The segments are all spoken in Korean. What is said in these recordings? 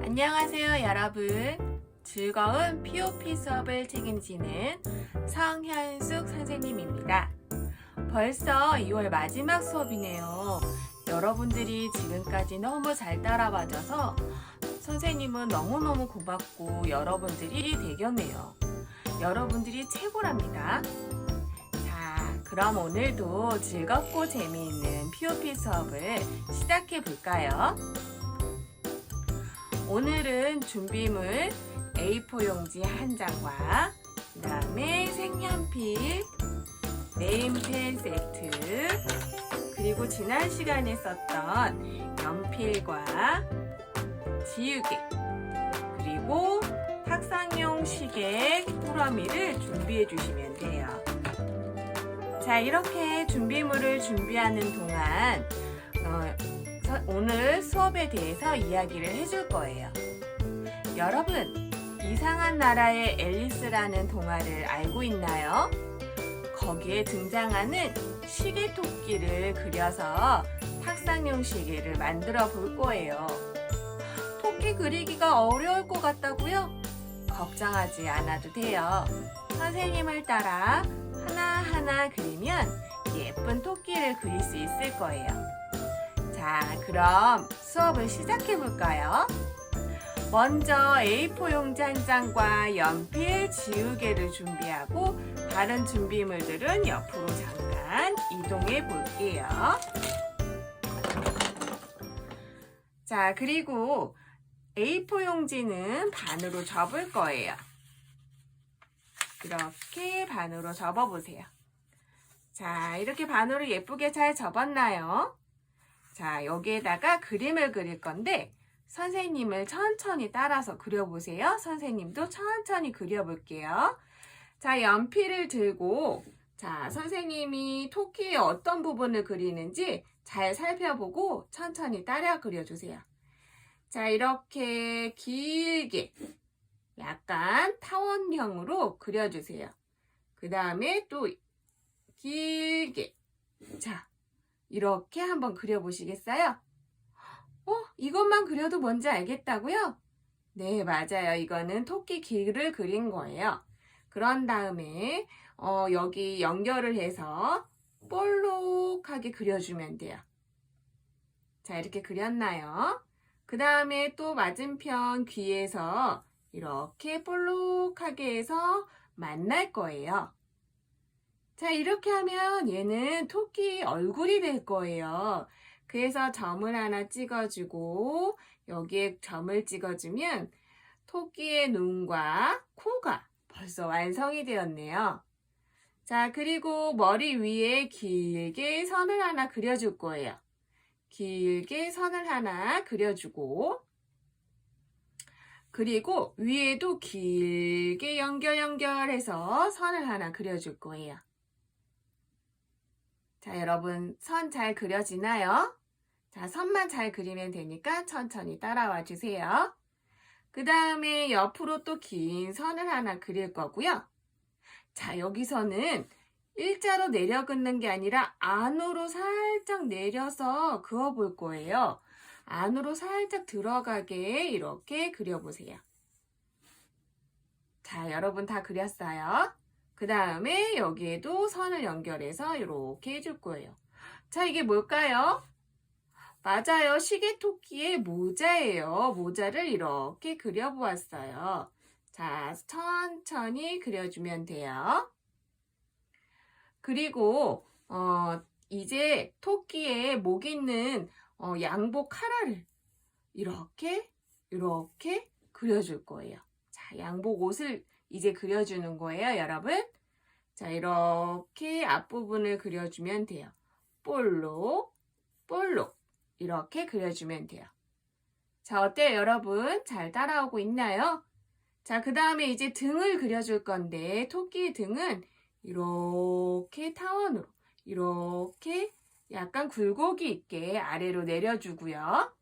안녕하세요 여러분. 즐거운 POP 수업을 책임지는 성현숙 선생님입니다. 벌써 2월 마지막 수업이네요. 여러분들이 지금까지 너무 잘 따라와줘서 선생님은 너무너무 고맙고 여러분들이 대견해요. 여러분들이 최고랍니다. 자, 그럼 오늘도 즐겁고 재미있는 POP 수업을 시작해 볼까요? 오늘은 준비물 A4 용지 한 장과 그 다음에 색연필, 네임펜 세트, 그리고 지난 시간에 썼던 연필과 지우개, 그리고 탁상용 시계 꾸러미를 준비해 주시면 돼요. 자, 이렇게 준비물을 준비하는 동안 오늘 수업에 대해서 이야기를 해줄 거예요. 여러분, 이상한 나라의 앨리스라는 동화를 알고 있나요? 거기에 등장하는 시계토끼를 그려서 탁상용 시계를 만들어 볼 거예요. 토끼 그리기가 어려울 것 같다고요? 걱정하지 않아도 돼요. 선생님을 따라 하나하나 그리면 예쁜 토끼를 그릴 수 있을 거예요. 자, 그럼 수업을 시작해 볼까요? 먼저 A4 용지 한 장과 연필, 지우개를 준비하고 다른 준비물들은 옆으로 잠깐 이동해 볼게요. 자, 그리고 A4 용지는 반으로 접을 거예요. 이렇게 반으로 접어보세요. 자, 이렇게 반으로 예쁘게 잘 접었나요? 자, 여기에다가 그림을 그릴 건데 선생님을 천천히 따라서 그려보세요. 선생님도 천천히 그려볼게요. 자, 연필을 들고 자, 선생님이 토끼의 어떤 부분을 그리는지 잘 살펴보고 천천히 따라 그려주세요. 자, 이렇게 길게 약간 타원형으로 그려주세요. 그 다음에 또 길게 자, 이렇게 한번 그려보시겠어요? 이것만 그려도 뭔지 알겠다고요? 네, 맞아요. 이거는 토끼 길을 그린 거예요. 그런 다음에 여기 연결을 해서 볼록하게 그려주면 돼요. 자, 이렇게 그렸나요? 그 다음에 또 맞은편 귀에서 이렇게 볼록하게 해서 만날 거예요. 자, 이렇게 하면 얘는 토끼 얼굴이 될 거예요. 그래서 점을 하나 찍어주고 여기에 점을 찍어주면 토끼의 눈과 코가 벌써 완성이 되었네요. 자, 그리고 머리 위에 길게 선을 하나 그려줄 거예요. 길게 선을 하나 그려주고 그리고 위에도 길게 연결해서 선을 하나 그려줄 거예요. 자, 여러분 선 잘 그려지나요? 자, 선만 잘 그리면 되니까 천천히 따라와 주세요. 그 다음에 옆으로 또 긴 선을 하나 그릴 거고요. 자, 여기서는 일자로 내려 긋는 게 아니라 안으로 살짝 내려서 그어 볼 거예요. 안으로 살짝 들어가게 이렇게 그려보세요. 자, 여러분 다 그렸어요? 그 다음에 여기에도 선을 연결해서 이렇게 해줄 거예요. 자, 이게 뭘까요? 맞아요. 시계토끼의 모자예요. 모자를 이렇게 그려보았어요. 자, 천천히 그려주면 돼요. 그리고 이제 토끼의 목 있는 양복 카라를 이렇게 그려줄 거예요. 자, 양복 옷을 이제 그려주는 거예요, 여러분. 자, 이렇게 앞부분을 그려주면 돼요. 볼록 이렇게 그려주면 돼요. 자, 어때요, 여러분? 잘 따라오고 있나요? 자, 그 다음에 이제 등을 그려줄 건데 토끼 등은 이렇게 타원으로 이렇게 약간 굴곡이 있게 아래로 내려주고요.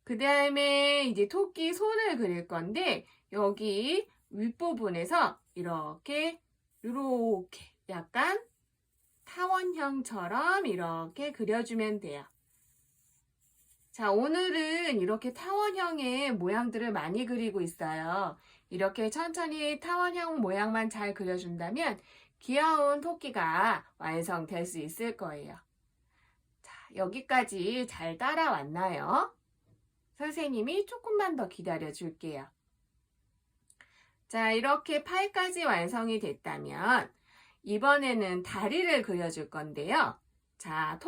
그 다음에 이제 토끼 손을 그릴 건데 여기 윗부분에서 이렇게 약간 타원형처럼 이렇게 그려주면 돼요. 자, 오늘은 이렇게 타원형의 모양들을 많이 그리고 있어요. 이렇게 천천히 타원형 모양만 잘 그려준다면 귀여운 토끼가 완성될 수 있을 거예요. 자, 여기까지 잘 따라왔나요? 선생님이 조금만 더 기다려 줄게요. 자, 이렇게 팔까지 완성이 됐다면 이번에는 다리를 그려줄 건데요. 자,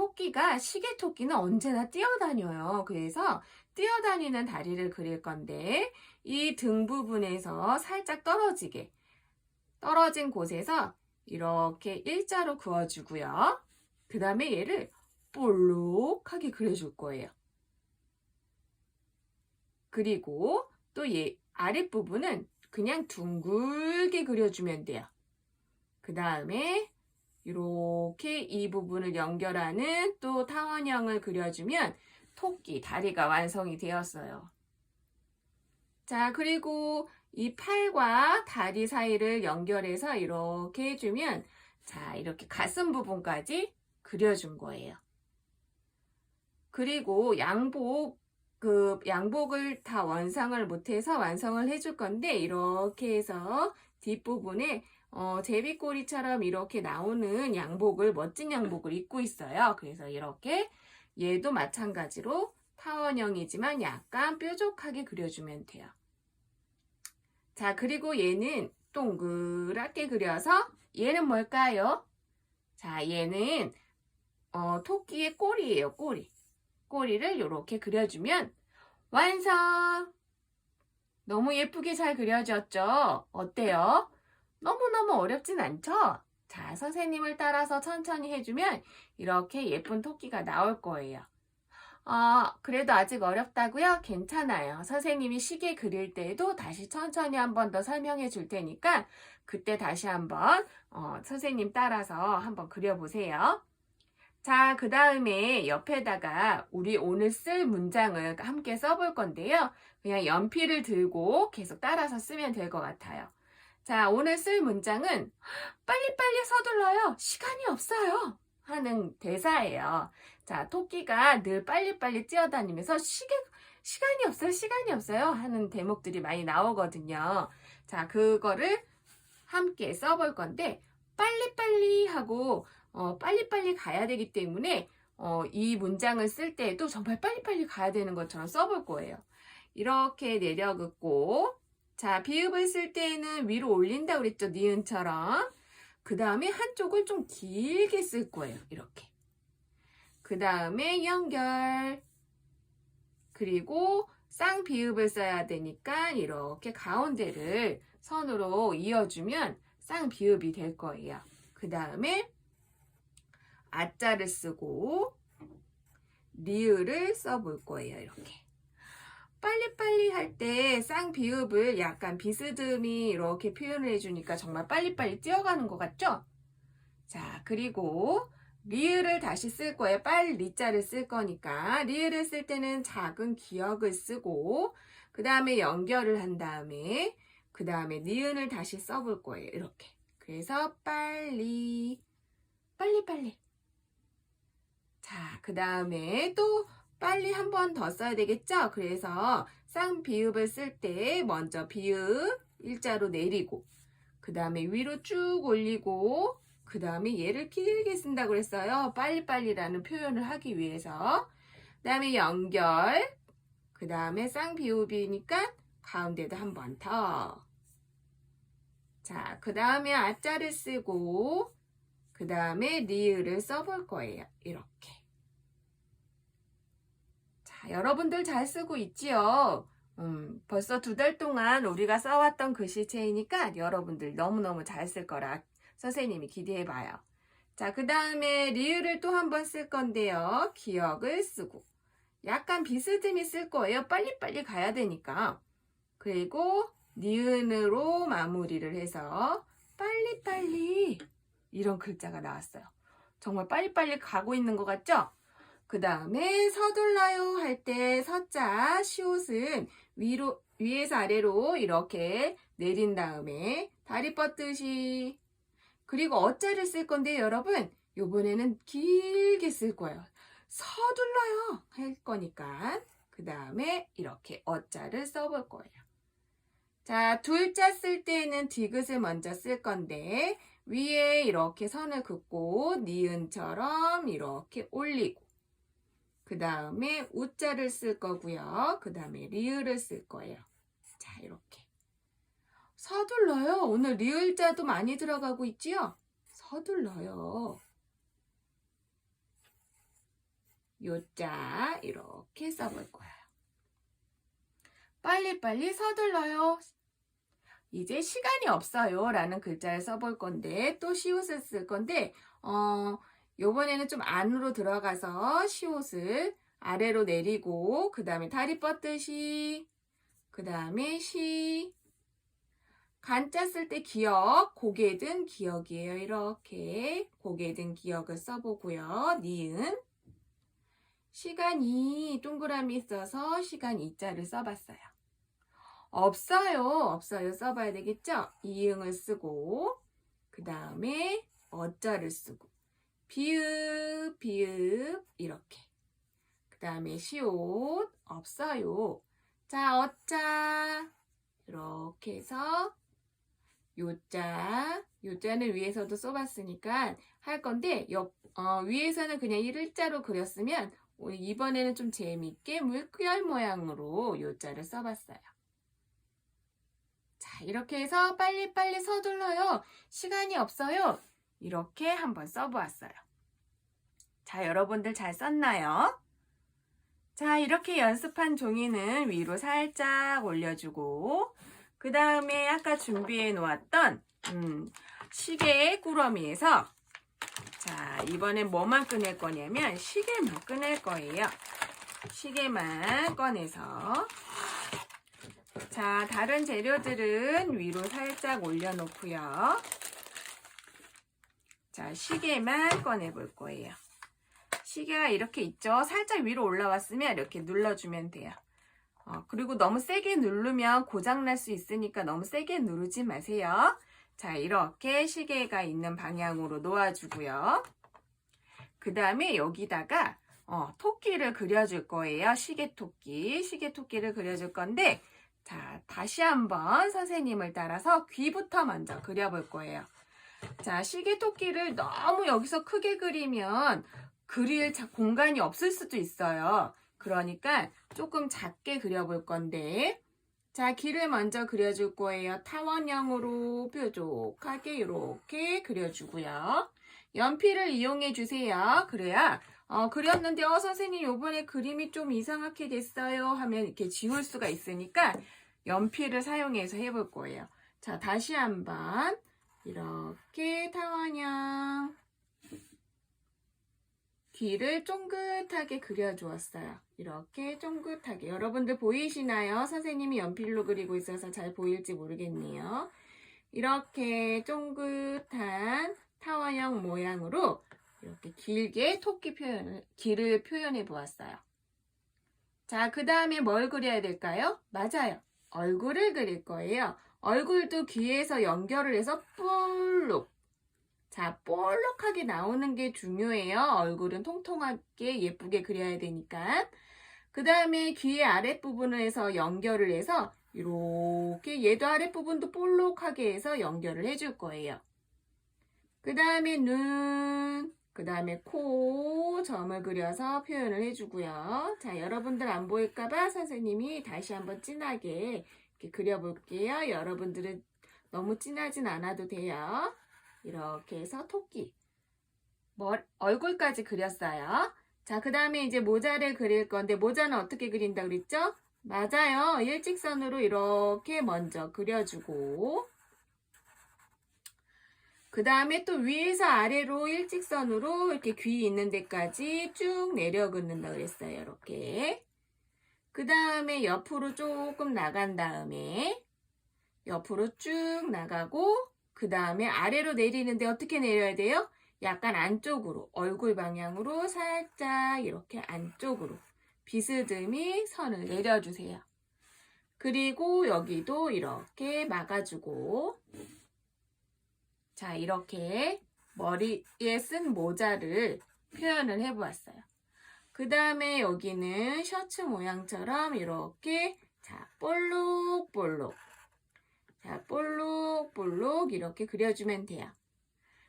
시계토끼는 언제나 뛰어다녀요. 그래서 뛰어다니는 다리를 그릴 건데 이 등 부분에서 살짝 떨어진 곳에서 이렇게 일자로 그어주고요. 그 다음에 얘를 볼록하게 그려줄 거예요. 그리고 또 얘 아랫부분은 그냥 둥글게 그려주면 돼요. 그 다음에 이렇게 이 부분을 연결하는 또 타원형을 그려주면 토끼 다리가 완성이 되었어요. 자, 그리고 이 팔과 다리 사이를 연결해서 이렇게 해주면 자, 이렇게 가슴 부분까지 그려준 거예요. 그리고 양복을 다 완성을 못해서 완성을 해줄 건데 이렇게 해서 뒷부분에 제비꼬리처럼 이렇게 나오는 멋진 양복을 입고 있어요. 그래서 이렇게 얘도 마찬가지로 타원형이지만 약간 뾰족하게 그려주면 돼요. 자, 그리고 얘는 동그랗게 그려서 얘는 뭘까요? 자, 얘는 토끼의 꼬리예요, 꼬리. 꼬리를 이렇게 그려주면 완성! 너무 예쁘게 잘 그려졌죠? 어때요? 너무너무 어렵진 않죠? 자, 선생님을 따라서 천천히 해주면 이렇게 예쁜 토끼가 나올 거예요. 그래도 아직 어렵다고요? 괜찮아요. 선생님이 시계 그릴 때에도 다시 천천히 한 번 더 설명해 줄 테니까 그때 다시 한번 선생님 따라서 한번 그려보세요. 자, 그 다음에 옆에다가 우리 오늘 쓸 문장을 함께 써볼 건데요. 그냥 연필을 들고 계속 따라서 쓰면 될 것 같아요. 자, 오늘 쓸 문장은 빨리빨리 서둘러요. 시간이 없어요. 하는 대사예요. 자, 토끼가 늘 빨리빨리 뛰어다니면서 시간이 없어요. 하는 대목들이 많이 나오거든요. 자, 그거를 함께 써볼 건데 빨리빨리 하고 빨리빨리 가야 되기 때문에 이 문장을 쓸 때에도 정말 빨리빨리 가야 되는 것처럼 써볼 거예요. 이렇게 내려긋고 자, 비읍을 쓸 때에는 위로 올린다고 그랬죠. 니은처럼. 그 다음에 한쪽을 좀 길게 쓸 거예요. 이렇게. 그 다음에 연결. 그리고 쌍비읍을 써야 되니까 이렇게 가운데를 선으로 이어주면 쌍비읍이 될 거예요. 그 다음에 아자를 쓰고 리을을 써볼 거예요. 이렇게. 빨리빨리 할 때 쌍비읍을 약간 비스듬히 이렇게 표현을 해주니까 정말 빨리빨리 뛰어가는 것 같죠? 자, 그리고 리을을 다시 쓸 거예요. 리자를 쓸 거니까 리을을 쓸 때는 작은 기역을 쓰고 그 다음에 연결을 한 다음에 그 다음에 니은을 다시 써볼 거예요. 이렇게. 그래서 빨리. 자, 그 다음에 또 빨리 한 번 더 써야 되겠죠? 그래서 쌍비읍을 쓸 때 먼저 비읍 일자로 내리고 그 다음에 위로 쭉 올리고 그 다음에 얘를 길게 쓴다고 그랬어요. 빨리빨리라는 표현을 하기 위해서. 그 다음에 연결 그 다음에 쌍비읍이니까 가운데도 한 번 더. 자, 그 다음에 아자를 쓰고 그 다음에 리을을 써볼 거예요. 이렇게. 자, 여러분들 잘 쓰고 있지요? 벌써 2달 동안 우리가 써왔던 글씨체이니까 여러분들 너무너무 잘 쓸 거라 선생님이 기대해봐요. 자, 그 다음에 리을을 또 한 번 쓸 건데요. 기역을 쓰고 약간 비스듬히 쓸 거예요. 빨리빨리 가야 되니까. 그리고 니은으로 마무리를 해서 빨리빨리 이런 글자가 나왔어요. 정말 빨리빨리 가고 있는 것 같죠? 그 다음에 서둘러요 할 때 서자 시옷은 위에서 아래로 이렇게 내린 다음에 다리 뻗듯이 그리고 어자를 쓸 건데 여러분 이번에는 길게 쓸 거예요. 서둘러요 할 거니까 그 다음에 이렇게 어자를 써볼 거예요. 자, 둘자 쓸 때는 디귿을 먼저 쓸 건데 위에 이렇게 선을 긋고 니은처럼 이렇게 올리고 그 다음에 우자를 쓸 거고요. 그 다음에 리을을 쓸 거예요. 자, 이렇게. 서둘러요. 오늘 리을자도 많이 들어가고 있지요? 서둘러요. 요자 이렇게 써볼 거예요. 빨리빨리 서둘러요. 이제 시간이 없어요 라는 글자를 써볼 건데 또 시옷을 쓸 건데 요번에는 좀 안으로 들어가서 시옷을 아래로 내리고 그 다음에 다리 뻗듯이 그 다음에 시 간자 쓸 때 기역, 고개 든 기역이에요. 이렇게 고개 든 기역을 써보고요. 니은 시간이 동그라미 있어서 시간 이자를 써봤어요. 없어요 써봐야 되겠죠? 이응을 쓰고 그 다음에 어자를 쓰고 비읍 이렇게 그 다음에 시옷 없어요. 자, 어자 이렇게 해서 요자는 위에서도 써봤으니까 할 건데 위에서는 그냥 일자로 그렸으면 이번에는 좀 재미있게 물결 모양으로 요자를 써봤어요. 자, 이렇게 해서 빨리빨리 서둘러요. 시간이 없어요. 이렇게 한번 써보았어요. 자, 여러분들 잘 썼나요? 자, 이렇게 연습한 종이는 위로 살짝 올려주고 그 다음에 아까 준비해 놓았던 시계 꾸러미에서 자, 이번엔 뭐만 꺼낼 거냐면 시계만 꺼낼 거예요. 시계만 꺼내서 자, 다른 재료들은 위로 살짝 올려놓고요. 자, 시계만 꺼내볼 거예요. 시계가 이렇게 있죠? 살짝 위로 올라왔으면 이렇게 눌러주면 돼요. 그리고 너무 세게 누르면 고장날 수 있으니까 너무 세게 누르지 마세요. 자, 이렇게 시계가 있는 방향으로 놓아주고요. 그 다음에 여기다가 토끼를 그려줄 거예요. 시계토끼를 그려줄 건데 자, 다시 한번 선생님을 따라서 귀부터 먼저 그려볼 거예요. 자, 시계토끼를 너무 여기서 크게 그리면 그릴 공간이 없을 수도 있어요. 그러니까 조금 작게 그려볼 건데 자, 귀를 먼저 그려줄 거예요. 타원형으로 뾰족하게 이렇게 그려주고요. 연필을 이용해 주세요. 그래야 그렸는데 선생님 요번에 그림이 좀 이상하게 됐어요 하면 이렇게 지울 수가 있으니까 연필을 사용해서 해볼 거예요. 자, 다시 한번 이렇게 타원형 귀를 쫑긋하게 그려주었어요. 이렇게 쫑긋하게. 여러분들 보이시나요? 선생님이 연필로 그리고 있어서 잘 보일지 모르겠네요. 이렇게 쫑긋한 타원형 모양으로 이렇게 길게 귀를 표현해 보았어요. 자, 그 다음에 뭘 그려야 될까요? 맞아요. 얼굴을 그릴 거예요. 얼굴도 귀에서 연결을 해서 볼록. 자, 볼록하게 나오는 게 중요해요. 얼굴은 통통하게 예쁘게 그려야 되니까. 그 다음에 귀의 아랫부분을 해서 연결을 해서 이렇게 얘도 아랫부분도 볼록하게 해서 연결을 해줄 거예요. 그 다음에 눈, 그 다음에 코, 점을 그려서 표현을 해주고요. 자, 여러분들 안 보일까봐 선생님이 다시 한번 진하게 이렇게 그려볼게요. 여러분들은 너무 진하진 않아도 돼요. 이렇게 해서 토끼 얼굴까지 그렸어요. 자, 그 다음에 이제 모자를 그릴 건데 모자는 어떻게 그린다 그랬죠? 맞아요. 일직선으로 이렇게 먼저 그려주고 그 다음에 또 위에서 아래로 일직선으로 이렇게 귀 있는 데까지 쭉 내려 긋는다 그랬어요. 이렇게. 그 다음에 옆으로 조금 나간 다음에 옆으로 쭉 나가고 그 다음에 아래로 내리는데 어떻게 내려야 돼요? 약간 안쪽으로 얼굴 방향으로 살짝 이렇게 안쪽으로 비스듬히 선을 내려주세요. 그리고 여기도 이렇게 막아주고 자, 이렇게 머리에 쓴 모자를 표현을 해보았어요. 그 다음에 여기는 셔츠 모양처럼 이렇게 자, 볼록볼록. 자, 볼록볼록 이렇게 그려주면 돼요.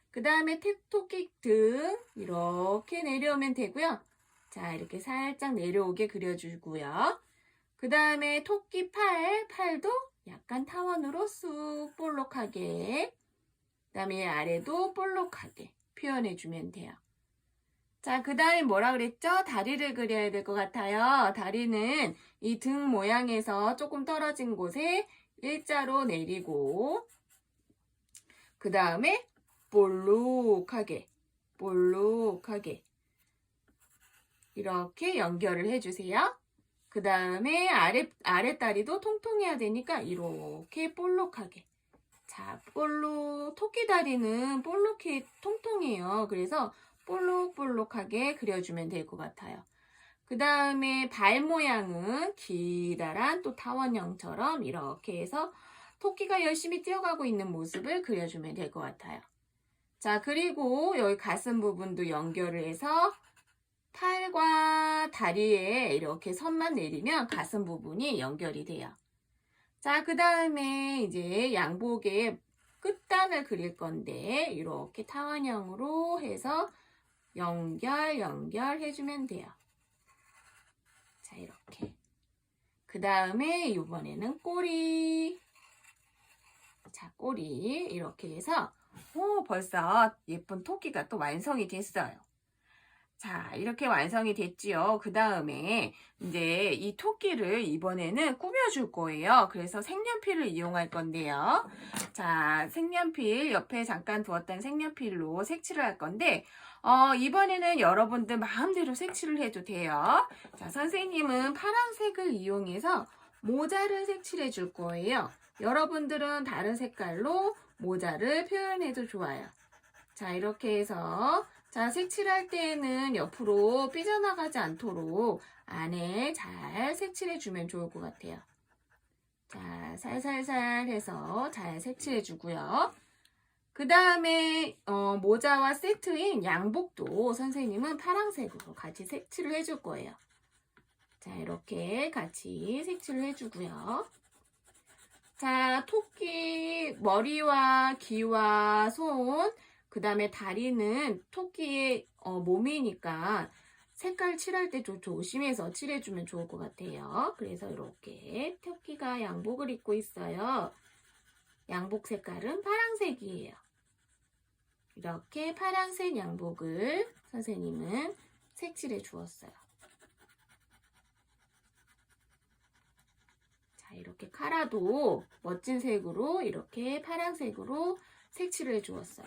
그 다음에 토끼 등 이렇게 내려오면 되고요. 자, 이렇게 살짝 내려오게 그려주고요. 그 다음에 토끼 팔도 약간 타원으로 쑥 볼록하게, 그 다음에 아래도 볼록하게 표현해주면 돼요. 자, 그 다음에 뭐라 그랬죠? 다리를 그려야 될 것 같아요. 다리는 이 등 모양에서 조금 떨어진 곳에 일자로 내리고, 그 다음에 볼록하게 이렇게 연결을 해주세요. 그 다음에 아랫다리도 통통해야 되니까 이렇게 볼록하게. 자, 토끼 다리는 볼록해, 통통해요. 그래서 볼록볼록하게 그려주면 될 것 같아요. 그 다음에 발 모양은 기다란 또 타원형처럼 이렇게 해서 토끼가 열심히 뛰어가고 있는 모습을 그려주면 될 것 같아요. 자, 그리고 여기 가슴 부분도 연결을 해서 팔과 다리에 이렇게 선만 내리면 가슴 부분이 연결이 돼요. 자, 그 다음에 이제 양복의 끝단을 그릴 건데 이렇게 타원형으로 해서 연결해주면 돼요. 자, 이렇게. 그 다음에 이번에는 꼬리. 자, 꼬리 이렇게 해서 벌써 예쁜 토끼가 또 완성이 됐어요. 자, 이렇게 완성이 됐지요. 그 다음에 이제 이 토끼를 이번에는 꾸며줄 거예요. 그래서 색연필을 이용할 건데요. 자, 색연필 옆에 잠깐 두었던 색연필로 색칠을 할 건데 이번에는 여러분들 마음대로 색칠을 해도 돼요. 자, 선생님은 파란색을 이용해서 모자를 색칠해 줄 거예요. 여러분들은 다른 색깔로 모자를 표현해도 좋아요. 자, 이렇게 해서 자, 색칠할 때에는 옆으로 삐져나가지 않도록 안에 잘 색칠해 주면 좋을 것 같아요. 자, 살살살 해서 잘 색칠해 주고요. 그 다음에 모자와 세트인 양복도 선생님은 파란색으로 같이 색칠을 해줄 거예요. 자, 이렇게 같이 색칠을 해주고요. 자, 토끼 머리와 귀와 손, 그 다음에 다리는 토끼의 몸이니까 색깔 칠할 때 좀 조심해서 칠해주면 좋을 것 같아요. 그래서 이렇게 토끼가 양복을 입고 있어요. 양복 색깔은 파란색이에요. 이렇게 파란색 양복을 선생님은 색칠해 주었어요. 자, 이렇게 카라도 멋진 색으로 이렇게 파란색으로 색칠을 해 주었어요.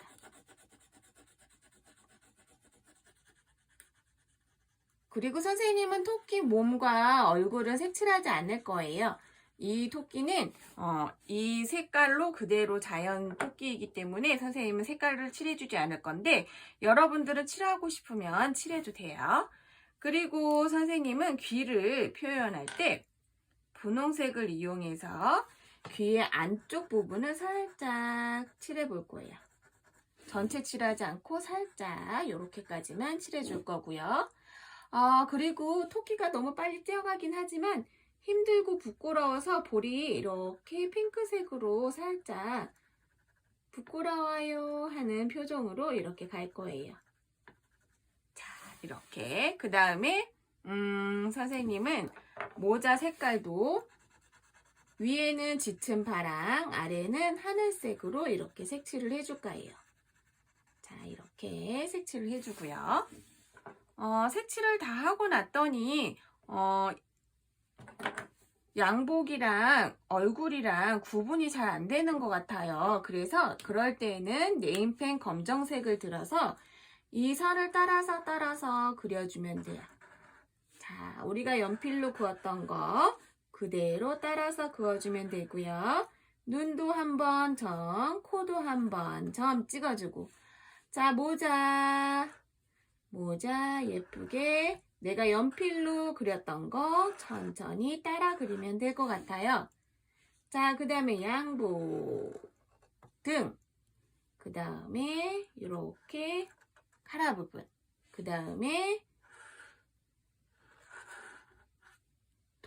그리고 선생님은 토끼 몸과 얼굴은 색칠하지 않을 거예요. 이 토끼는 이 색깔로 그대로 자연 토끼이기 때문에 선생님은 색깔을 칠해주지 않을 건데 여러분들은 칠하고 싶으면 칠해도 돼요. 그리고 선생님은 귀를 표현할 때 분홍색을 이용해서 귀의 안쪽 부분을 살짝 칠해 볼 거예요. 전체 칠하지 않고 살짝 이렇게까지만 칠해 줄 거고요. 그리고 토끼가 너무 빨리 뛰어가긴 하지만 힘들고 부끄러워서 볼이 이렇게 핑크색으로 살짝 부끄러워요 하는 표정으로 이렇게 갈 거예요. 자, 이렇게. 그 다음에 선생님은 모자 색깔도 위에는 짙은 파랑, 아래는 하늘색으로 이렇게 색칠을 해줄 거예요. 자, 이렇게 색칠을 해주고요. 색칠을 다 하고 났더니 양복이랑 얼굴이랑 구분이 잘 안 되는 것 같아요. 그래서 그럴 때에는 네임펜 검정색을 들어서 이 선을 따라서 그려주면 돼요. 자, 우리가 연필로 그었던 거 그대로 따라서 그어주면 되고요. 눈도 한번 점, 코도 한번 점 찍어주고. 자, 모자 예쁘게 내가 연필로 그렸던 거 천천히 따라 그리면 될 것 같아요. 자, 그 다음에 양복 등, 그 다음에 이렇게 카라 부분, 그 다음에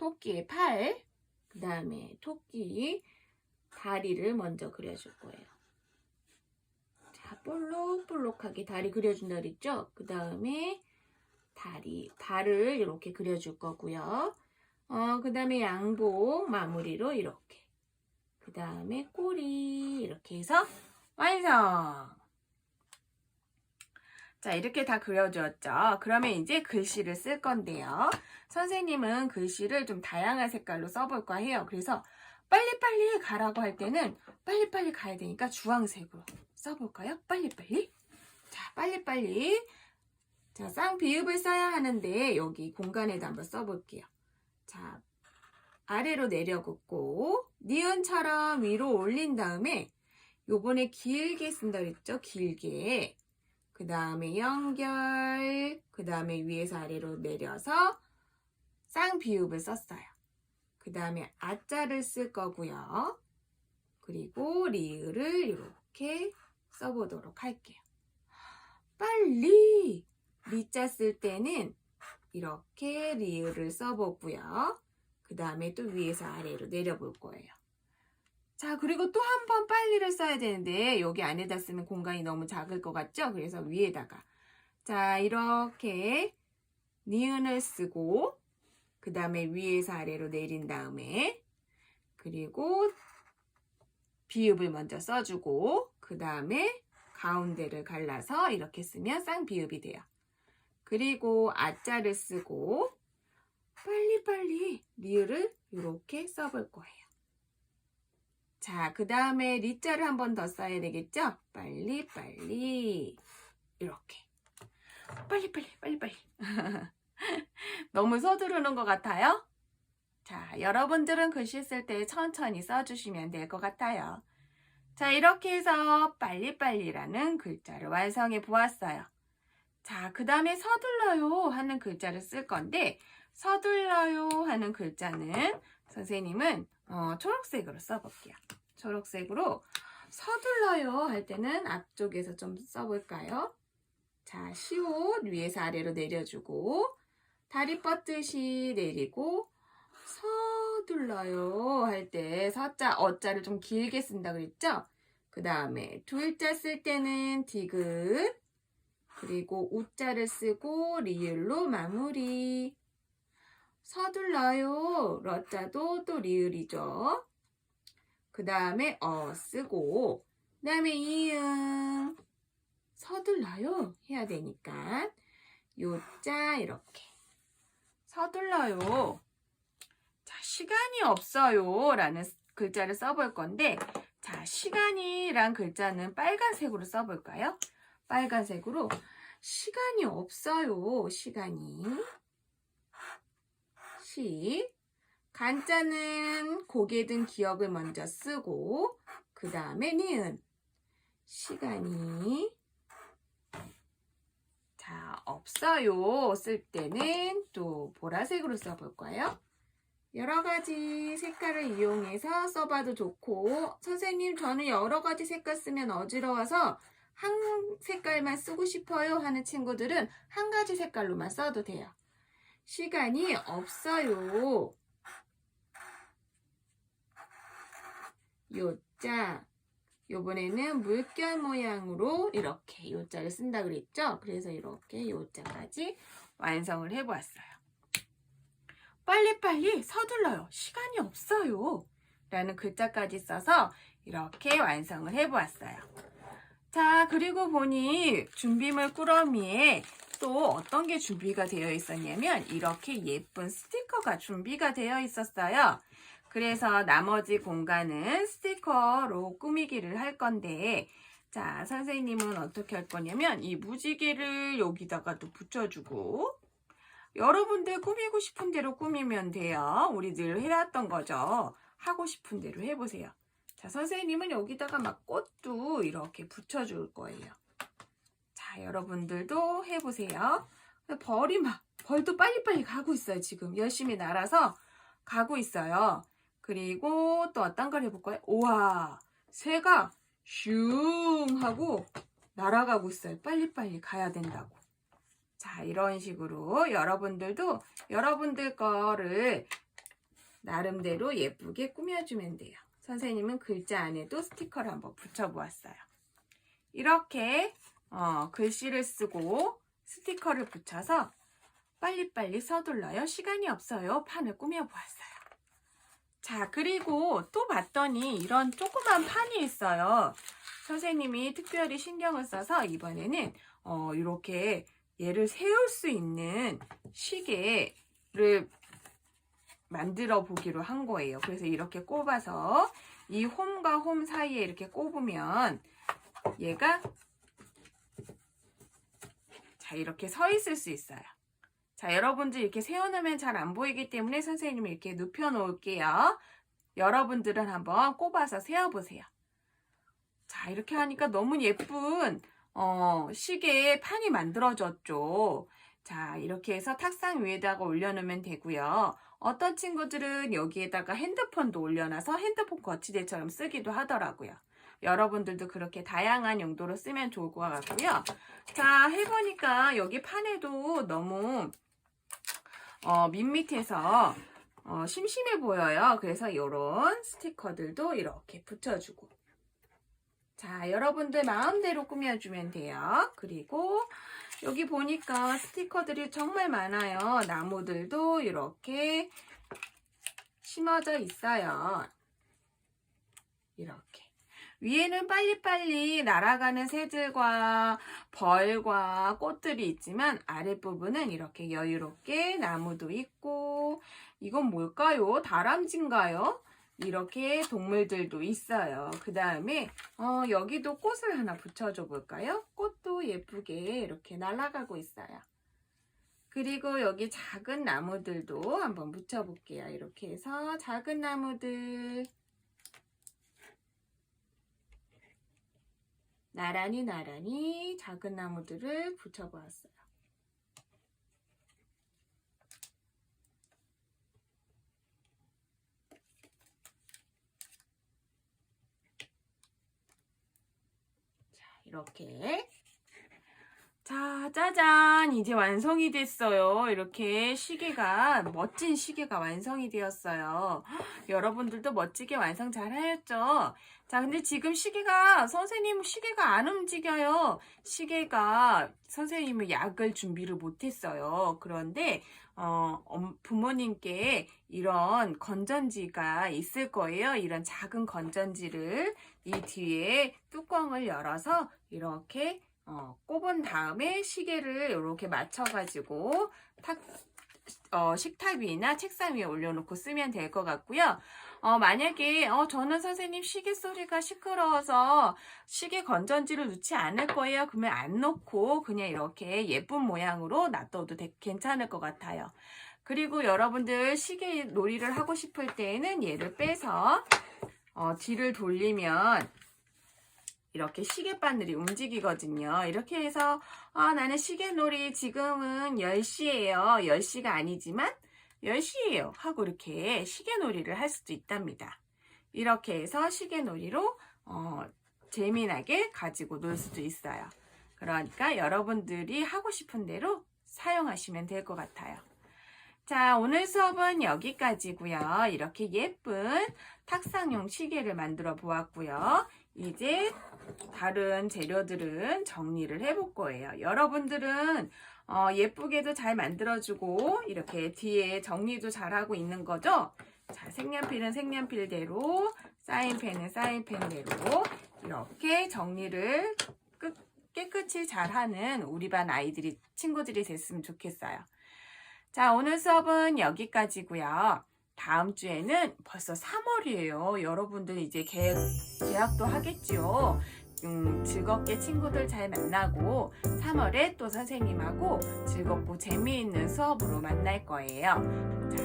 토끼의 팔, 그 다음에 토끼 다리를 먼저 그려줄 거예요. 자, 볼록볼록하게 다리 그려준다 그랬죠? 그 다음에 발을 이렇게 그려줄 거고요. 그 다음에 양복 마무리로 이렇게. 그 다음에 꼬리 이렇게 해서 완성! 자, 이렇게 다 그려주었죠. 그러면 이제 글씨를 쓸 건데요. 선생님은 글씨를 좀 다양한 색깔로 써볼까 해요. 그래서 빨리빨리 가라고 할 때는 빨리빨리 가야 되니까 주황색으로 써볼까요? 빨리빨리. 자, 빨리빨리. 자, 쌍비읍을 써야 하는데 여기 공간에다 한번 써볼게요. 자, 아래로 내려 긋고 니은처럼 위로 올린 다음에 요번에 길게 쓴다 그랬죠? 길게. 그 다음에 연결, 그 다음에 위에서 아래로 내려서 쌍비읍을 썼어요. 그 다음에 아자를 쓸 거고요. 그리고 리을을 이렇게 써보도록 할게요. 빨리! 리자 쓸 때는 이렇게 리을을 써보고요. 그 다음에 또 위에서 아래로 내려볼 거예요. 자, 그리고 또 한 번 빨리를 써야 되는데 여기 안에다 쓰면 공간이 너무 작을 것 같죠? 그래서 위에다가 자, 이렇게 니은을 쓰고 그 다음에 위에서 아래로 내린 다음에 그리고 비읍을 먼저 써주고 그 다음에 가운데를 갈라서 이렇게 쓰면 쌍비읍이 돼요. 그리고 아자를 쓰고 빨리빨리 리을을 이렇게 써볼 거예요. 자, 그 다음에 리자를 한 번 더 써야 되겠죠? 빨리빨리 이렇게 빨리빨리 너무 서두르는 것 같아요? 자, 여러분들은 글씨 쓸 때 천천히 써주시면 될 것 같아요. 자, 이렇게 해서 빨리빨리라는 글자를 완성해 보았어요. 자, 그 다음에 서둘러요 하는 글자를 쓸 건데 서둘러요 하는 글자는 선생님은 초록색으로 써볼게요. 초록색으로 서둘러요 할 때는 앞쪽에서 좀 써볼까요? 자, 시옷 위에서 아래로 내려주고 다리 뻗듯이 내리고 서둘러요 할 때 서자, 어자를 좀 길게 쓴다 그랬죠? 그 다음에 둘자 쓸 때는 디귿 그리고 우자를 쓰고 리을로 마무리. 서둘러요. 러자도 또 리을이죠. 그 다음에 쓰고 그 다음에 이응 서둘러요 해야 되니까 요자 이렇게 서둘러요. 자, 시간이 없어요 라는 글자를 써볼 건데 자, 시간이란 글자는 빨간색으로 써볼까요? 빨간색으로 시간이 없어요. 시간이 간자는 고개 든 기억을 먼저 쓰고 그 다음에 니은 시간이 자, 없어요 쓸 때는 또 보라색으로 써볼까요? 여러 가지 색깔을 이용해서 써봐도 좋고 선생님 저는 여러 가지 색깔 쓰면 어지러워서 한 색깔만 쓰고 싶어요 하는 친구들은 한 가지 색깔로만 써도 돼요. 시간이 없어요. 요자 요번에는 물결 모양으로 이렇게 요자를 쓴다 그랬죠? 그래서 이렇게 요자까지 완성을 해보았어요. 빨리빨리 서둘러요. 시간이 없어요. 라는 글자까지 써서 이렇게 완성을 해보았어요. 자, 그리고 보니 준비물 꾸러미에 또 어떤 게 준비가 되어 있었냐면 이렇게 예쁜 스티커가 준비가 되어 있었어요. 그래서 나머지 공간은 스티커로 꾸미기를 할 건데 자, 선생님은 어떻게 할 거냐면 이 무지개를 여기다가 또 붙여주고 여러분들 꾸미고 싶은 대로 꾸미면 돼요. 우리 늘 해왔던 거죠. 하고 싶은 대로 해보세요. 자, 선생님은 여기다가 막 꽃도 이렇게 붙여줄 거예요. 자, 여러분들도 해보세요. 벌도 빨리빨리 가고 있어요. 지금 열심히 날아서 가고 있어요. 그리고 또 어떤 걸 해볼까요? 우와, 새가 슝 하고 날아가고 있어요. 빨리빨리 가야 된다고. 자, 이런 식으로 여러분들도 여러분들 거를 나름대로 예쁘게 꾸며주면 돼요. 선생님은 글자 안에도 스티커를 한번 붙여보았어요. 이렇게 글씨를 쓰고 스티커를 붙여서 빨리빨리 서둘러요. 시간이 없어요. 판을 꾸며보았어요. 자, 그리고 또 봤더니 이런 조그만 판이 있어요. 선생님이 특별히 신경을 써서 이번에는 이렇게 얘를 세울 수 있는 시계를 만들어 보기로 한 거예요. 그래서 이렇게 꼽아서 이 홈과 홈 사이에 이렇게 꼽으면 얘가 자 이렇게 서 있을 수 있어요. 자, 여러분들 이렇게 세워놓으면 잘 안 보이기 때문에 선생님이 이렇게 눕혀 놓을게요. 여러분들은 한번 꼽아서 세워보세요. 자, 이렇게 하니까 너무 예쁜 시계 판이 만들어졌죠. 자, 이렇게 해서 탁상 위에다가 올려놓으면 되고요. 어떤 친구들은 여기에다가 핸드폰도 올려놔서 핸드폰 거치대처럼 쓰기도 하더라고요. 여러분들도 그렇게 다양한 용도로 쓰면 좋을 것 같고요. 자, 해보니까 여기 판에도 너무 밋밋해서 심심해 보여요. 그래서 이런 스티커들도 이렇게 붙여주고 자, 여러분들 마음대로 꾸며주면 돼요. 그리고 여기 보니까 스티커들이 정말 많아요. 나무들도 이렇게 심어져 있어요. 이렇게. 위에는 빨리빨리 날아가는 새들과 벌과 꽃들이 있지만 아랫부분은 이렇게 여유롭게 나무도 있고 이건 뭘까요? 다람쥐인가요? 이렇게 동물들도 있어요. 그 다음에 여기도 꽃을 하나 붙여줘 볼까요? 꽃도 예쁘게 이렇게 날아가고 있어요. 그리고 여기 작은 나무들도 한번 붙여볼게요. 이렇게 해서 작은 나무들 나란히 작은 나무들을 붙여보았어요. 이렇게 자, 짜잔! 이제 완성이 됐어요. 이렇게 시계가 멋진 시계가 완성이 되었어요. 여러분들도 멋지게 완성 잘 하였죠? 자, 근데 지금 선생님 시계가 안 움직여요. 시계가 선생님은 약을 준비를 못했어요. 그런데 부모님께 이런 건전지가 있을 거예요. 이런 작은 건전지를 이 뒤에 뚜껑을 열어서 이렇게 꼽은 다음에 시계를 이렇게 맞춰가지고 식탁 위나 책상 위에 올려놓고 쓰면 될 것 같고요. 만약에 저는 선생님 시계 소리가 시끄러워서 시계 건전지를 넣지 않을 거예요. 그러면 안 넣고 그냥 이렇게 예쁜 모양으로 놔둬도 괜찮을 것 같아요. 그리고 여러분들 시계 놀이를 하고 싶을 때에는 얘를 빼서 뒤를 돌리면 이렇게 시계바늘이 움직이거든요. 이렇게 해서 나는 시계놀이 지금은 10시예요. 10시가 아니지만 10시예요. 하고 이렇게 시계놀이를 할 수도 있답니다. 이렇게 해서 시계놀이로 재미나게 가지고 놀 수도 있어요. 그러니까 여러분들이 하고 싶은 대로 사용하시면 될 것 같아요. 자, 오늘 수업은 여기까지고요. 이렇게 예쁜 탁상용 시계를 만들어 보았고요. 이제 다른 재료들은 정리를 해볼 거예요. 여러분들은 예쁘게도 잘 만들어주고 이렇게 뒤에 정리도 잘하고 있는 거죠? 자, 색연필은 색연필대로, 사인펜은 사인펜대로 이렇게 정리를 깨끗이 잘하는 우리 반 친구들이 됐으면 좋겠어요. 자, 오늘 수업은 여기까지고요. 다음 주에는 벌써 3월이에요. 여러분들 이제 개학도 하겠죠. 즐겁게 친구들 잘 만나고 3월에 또 선생님하고 즐겁고 재미있는 수업으로 만날 거예요. 자,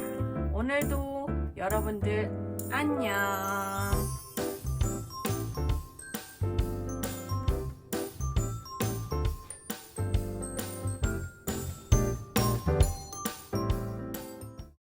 오늘도 여러분들 안녕.